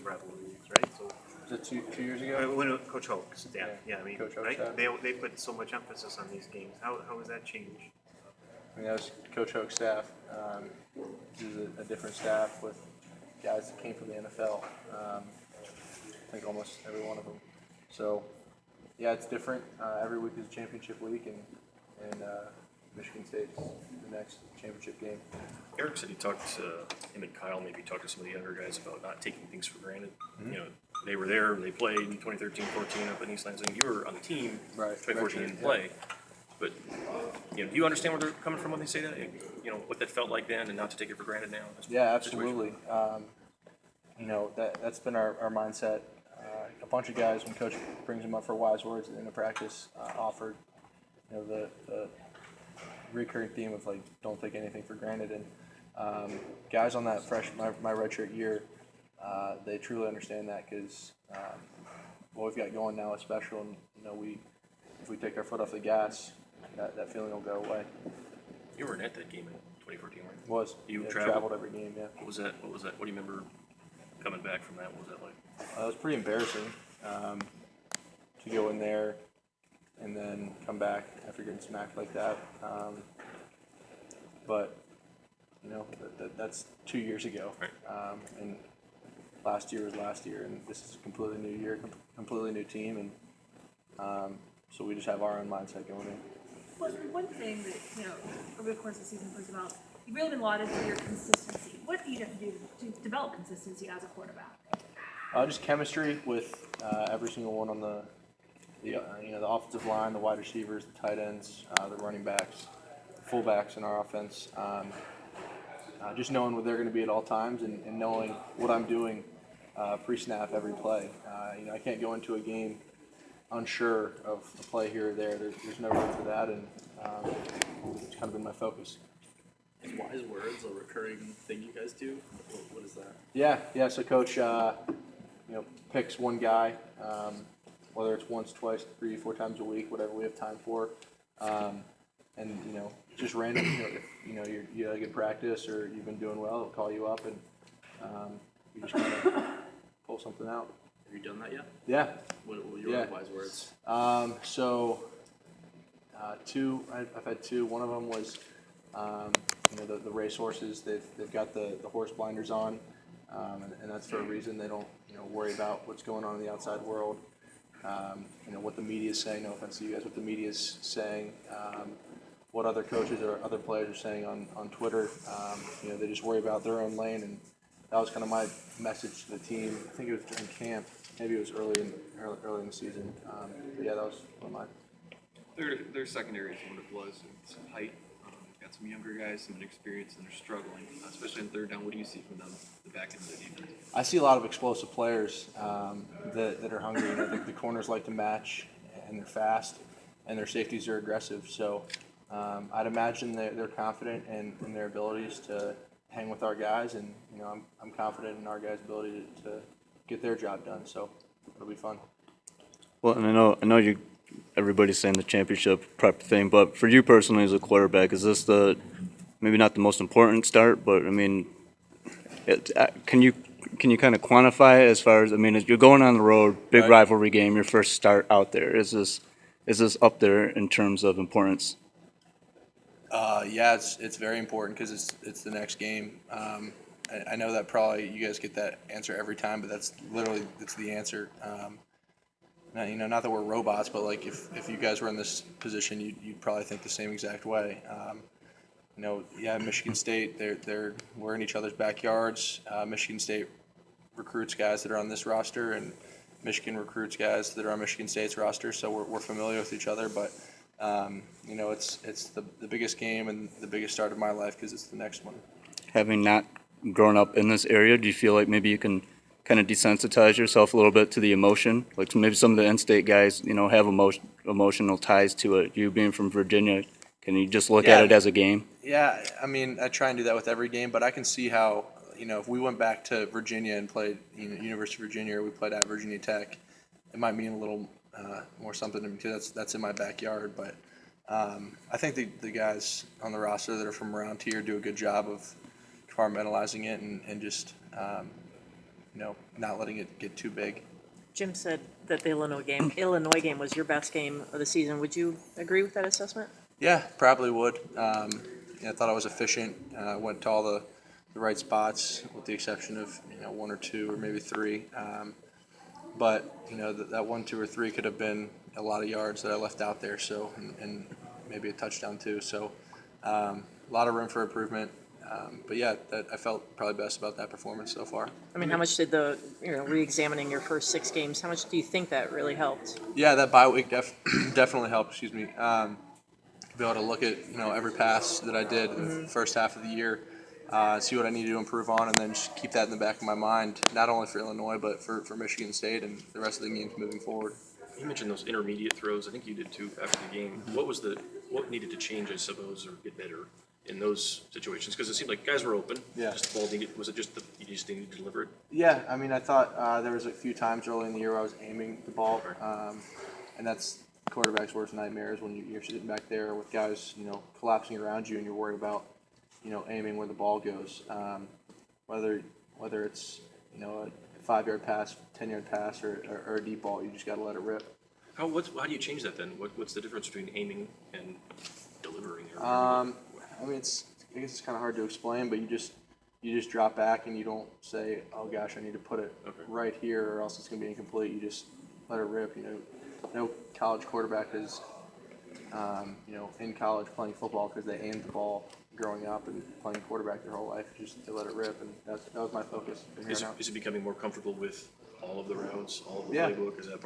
rivalries, right? So Was it two years ago? when Coach Hoke's, I mean, Coach Hoke's right? staff. They put so much emphasis on these games. How has that changed? I mean, that was Coach Hoke's staff. This is a different staff with guys that came from the NFL. I think almost every one of them. So, yeah, it's different. Every week is a championship week, and Michigan State's the next championship game. Eric said he talked to him and Kyle, maybe talked to some of the younger guys about not taking things for granted. Mm-hmm. You know, they were there, they played in 2013-14 up in East Lansing. You were on the team, Right. 2014 didn't play. But, you know, do you understand where they're coming from when they say that? You know, what that felt like then and not to take it for granted now? Yeah, absolutely. You know, that's been our mindset. A bunch of guys, when Coach brings them up for wise words in the practice, offered, you know, the recurring theme of, like, don't take anything for granted. And guys on that my redshirt year, they truly understand that because what we've got going now is special. And, you know, if we take our foot off the gas, that feeling will go away. You weren't at that game in 2014, right? Was. You traveled every game, yeah. What was that? What do you remember coming back from that? What was that like? It was pretty embarrassing to go in there and then come back after getting smacked like that. But, you know, that's 2 years ago. Right. And last year was last year, and this is a completely new year, completely new team. And so we just have our own mindset going in. Well, one thing that, you know, over the course of the season was about, you've really been lauded for your consistency. What do you have to do to develop consistency as a quarterback? Just chemistry with every single one on the you know, the offensive line, the wide receivers, the tight ends, the running backs, fullbacks in our offense. Just knowing what they're going to be at all times and knowing what I'm doing pre-snap every play. You know, I can't go into a game unsure of a play here or there. There's no room for that, and it's kind of been my focus. Is wise words a recurring thing you guys do? What is that? Yeah. So Coach, you know, picks one guy, whether it's once, twice, 3, 4 times a week, whatever we have time for, and you know, just random. You know, if you know you had a good practice or you've been doing well, he'll call you up and you just kind of pull something out. Have you done that yet? Yeah. What were your wise words? Two. I've had two. One of them was, you know, the race horses. They've got the horse blinders on, and that's for a reason. They don't, you know, worry about what's going on in the outside world. You know, what the media is saying. No offense to you guys. What the media is saying. What other coaches or other players are saying on Twitter. You know, they just worry about their own lane, and that was kind of my message to the team. I think it was during camp. Maybe it was early in the season. But yeah, that was one of mine. Their secondary is what it was. It's height. Got some younger guys, some inexperienced, and they're struggling, especially in third down. What do you see from them, the back end of the defense? I see a lot of explosive players that are hungry. You know, the corners like to match, and they're fast, and their safeties are aggressive. So I'd imagine they're confident in their abilities to hang with our guys, and you know, I'm confident in our guys' ability to get their job done. So it'll be fun. Well, and I know you. Everybody's saying the championship prep thing, but for you personally as a quarterback, is this maybe not the most important start, but I mean, can you kind of quantify it as far as, I mean, as you're going on the road, big rivalry game, your first start out there, is this up there in terms of importance? Yeah, it's very important because it's the next game. I know that probably you guys get that answer every time, but that's the answer. You know, not that we're robots, but like if you guys were in this position, you'd probably think the same exact way. You know, yeah, Michigan State, we're in each other's backyards. Michigan State recruits guys that are on this roster, and Michigan recruits guys that are on Michigan State's roster. So we're familiar with each other, but you know, it's the biggest game and the biggest start of my life because it's the next one. Having not grown up in this area, do you feel like maybe you can kind of desensitize yourself a little bit to the emotion? Like maybe some of the in-state guys, you know, have emotional ties to it. You being from Virginia, can you just look at it as a game? Yeah, I mean, I try and do that with every game, but I can see how, you know, if we went back to Virginia and played, you know, University of Virginia, or we played at Virginia Tech, it might mean a little more something to me too. That's in my backyard, but I think the guys on the roster that are from around here do a good job of compartmentalizing it and just not letting it get too big. Jim said that the Illinois game was your best game of the season. Would you agree with that assessment? Yeah, probably would. I thought I was efficient. Went to all the right spots, with the exception of one or two or maybe three. But that 1, 2, or 3 could have been a lot of yards that I left out there. So and maybe a touchdown too. So a lot of room for improvement. But yeah, I felt probably best about that performance so far. I mean, how much did re-examining your first 6 games, how much do you think that really helped? Yeah, that bye week definitely helped. Excuse me. Be able to look at every pass that I did in the first half of the year, see what I needed to improve on, and then just keep that in the back of my mind, not only for Illinois but for Michigan State and the rest of the games moving forward. You mentioned those intermediate throws. I think you did too after the game. What needed to change, I suppose, or get better in those situations? Because it seemed like guys were open. Yeah. Just the ball didn't get, was it just you just didn't deliver it? Yeah, I mean, I thought there was a few times early in the year where I was aiming the ball, and that's quarterback's worst nightmare is when you're sitting back there with guys, collapsing around you, and you're worried about, aiming where the ball goes. Whether it's a 5-yard pass, 10-yard pass, or a deep ball, you just got to let it rip. How do you change that then? What's the difference between aiming and delivering? I mean, I guess it's kind of hard to explain, but you just drop back and you don't say, oh gosh, I need to put it right here or else it's going to be incomplete. You just let it rip. No college quarterback is, in college playing football because they aimed the ball growing up and playing quarterback their whole life. Just to let it rip, and that was my focus. Is it becoming more comfortable with all of the routes, all of the Yeah. playbook? Is that part